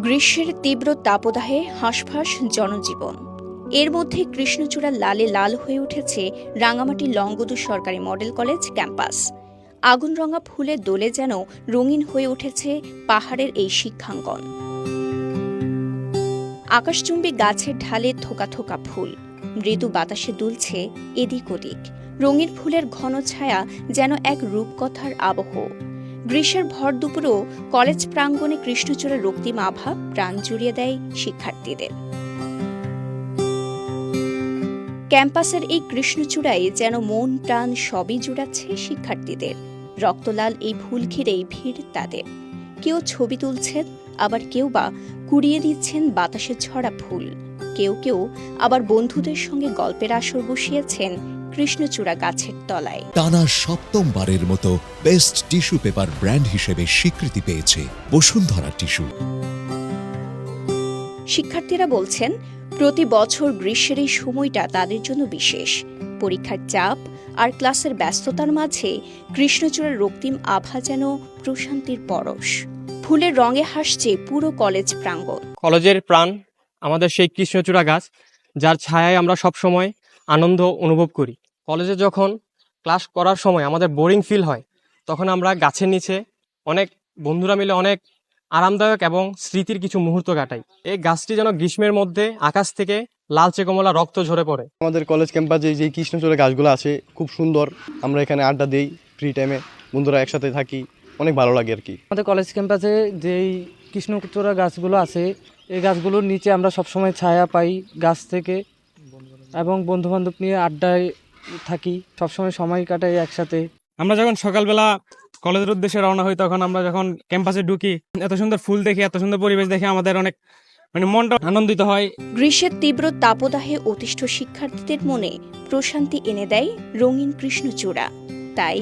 গ্রীষ্মের তীব্র তাপদাহে হাঁসফাঁস জনজীবন। এর মধ্যে কৃষ্ণচূড়া লালে লাল হয়ে উঠেছে রাঙামাটি লংগদু সরকারি মডেল কলেজ ক্যাম্পাস। আগুনরঙা ফুলে দোলে যেন রঙিন হয়ে উঠেছে পাহাড়ের এই শিক্ষাঙ্গন। আকাশচুম্বী গাছের ঢালে থোকা থোকা ফুল, মৃদু বাতাসে দুলছে এদিক ওদিক। রঙিন ফুলের ঘন ছায়া যেন এক রূপকথার আবহ। গ্রীষ্মের ভর দুপুরেও কলেজ প্রাঙ্গণে কৃষ্ণচূড়ার রক্তিম আভা প্রাণ জুড়িয়ে দেয় শিক্ষার্থীদের। ক্যাম্পাসের এই কৃষ্ণচূড়ায় যেন মন প্রাণ সবই জুড়াচ্ছে শিক্ষার্থীদের। রক্তলাল এই ফুল ঘিরেই ভিড় তাদের। কেউ ছবি তুলছেন, আবার কেউ বা কুড়িয়ে দিচ্ছেন বাতাসে ছড়া ফুল। কেউ কেউ আবার বন্ধুদের সঙ্গে গল্পের আসর বসিয়েছেন কৃষ্ণচূড়া গাছের তলায়। টানা সপ্তমবারের মতো বেস্ট টিস্যু পেপার ব্র্যান্ড হিসেবে স্বীকৃতি পেয়েছে বসুন্ধরা টিস্যু। শিক্ষার্থীরা বলছেন, প্রতি বছর গ্রীষ্মের এই সময়টা তাদের জন্য বিশেষ। পরীক্ষার চাপ আর ক্লাসের ব্যস্ততার মাঝে কৃষ্ণচূড়ার রক্তিম আভা যেন প্রশান্তির পরশ। ফুলের রঙে হাসছে পুরো কলেজ প্রাঙ্গণ। কলেজের প্রাণ আমাদের সেই কৃষ্ণচূড়া গাছ, যার ছায়ায় আমরা সব সময় আনন্দ অনুভব করি। কলেজে যখন ক্লাস করার সময় আমাদের বোরিং ফিল হয়, তখন আমরা গাছের নিচে অনেক বন্ধুরা মিলে অনেক আরামদায়ক এবং স্মৃতির কিছু মুহূর্ত কাটাই। এই গাছটি যেন গ্রীষ্মের মধ্যে আকাশ থেকে লালচে কমলা রক্ত ঝরে পড়ে। আমাদের কলেজ ক্যাম্পাসে যে কৃষ্ণচূড়া গাছগুলো আছে খুব সুন্দর। আমরা এখানে আড্ডা দিই, ফ্রি টাইমে বন্ধুরা একসাথে থাকি, অনেক ভালো লাগে আর কি। আমাদের কলেজ ক্যাম্পাসে যেই কৃষ্ণচূড়া গাছগুলো আছে, এই গাছগুলোর নিচে আমরা সবসময় ছায়া পাই গাছ থেকে, এবং বন্ধুবান্ধব নিয়ে আড্ডায় থাকি, সবসময় সময় কাটাই একসাথে। আমরা যখন সকালবেলা কলেজের উদ্দেশ্যে রওনা হই, তখন আমরা যখন ক্যাম্পাসে ঢুকি, এত সুন্দর ফুল দেখি, এত সুন্দর পরিবেশ দেখে আমাদের অনেক মনটা আনন্দিত হয়। গ্রীষ্মের তীব্র তাপদাহে অতিষ্ঠ শিক্ষার্থীদের মনে প্রশান্তি এনে দেয় রঙিন কৃষ্ণচূড়া। তাই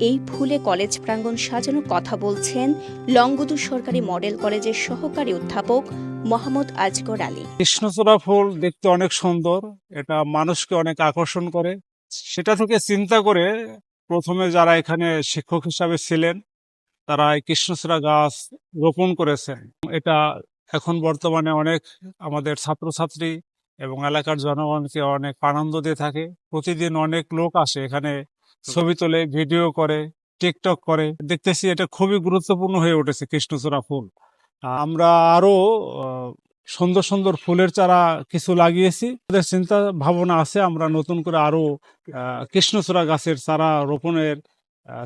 এই ফুলে কলেজ প্রাঙ্গণ সাজানোর কথা বলছেন লংগদু সরকারি মডেল কলেজের সহকারী অধ্যাপক মোহাম্মদ আজগর আলী। কৃষ্ণচূড়া ফুল দেখতে অনেক সুন্দর, এটা মানুষকে অনেক আকর্ষণ করে। সেটা থেকে চিন্তা করে প্রথমে যারা এখানে শিক্ষক হিসাবে ছিলেন, তারা এই কৃষ্ণচূড়া গাছ রোপণ করেছেন। এটা এখন বর্তমানে অনেক আমাদের ছাত্রছাত্রী এবং এলাকার জনগণকে অনেক আনন্দ দিয়ে থাকে। প্রতিদিন অনেক লোক আসে এখানে, ছবি তোলে, ভিডিও করে, টিকটক করে। দেখতেছি এটা খুবই গুরুত্বপূর্ণ হয়ে উঠেছে কৃষ্ণচূড়া ফুল। আমরা আরো সুন্দর সুন্দর ফুলের চারা কিছু লাগিয়েছি। আমাদের চিন্তা ভাবনা আছে আমরা নতুন করে আরো কৃষ্ণচূড়া গাছের চারা রোপণের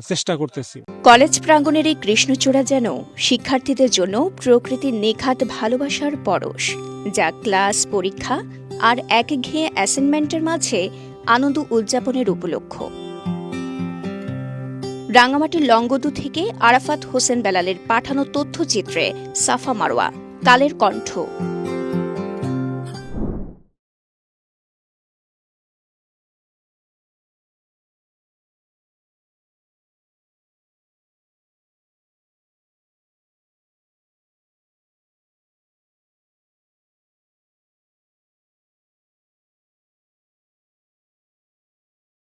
চেষ্টা করতেছি। কলেজ প্রাঙ্গণের এই কৃষ্ণচূড়া যেন শিক্ষার্থীদের জন্য প্রকৃতির নিখাত ভালোবাসার পরশ, যা ক্লাস, পরীক্ষা আর একঘেয়ে অ্যাসাইনমেন্টের মাঝে আনন্দ উদযাপনের উপলক্ষ। রাঙামাটির লংগদু থেকে আরাফাত হোসেন বেলালের পাঠানো তথ্যচিত্রে সাফা মারোয়া, কালের কণ্ঠ।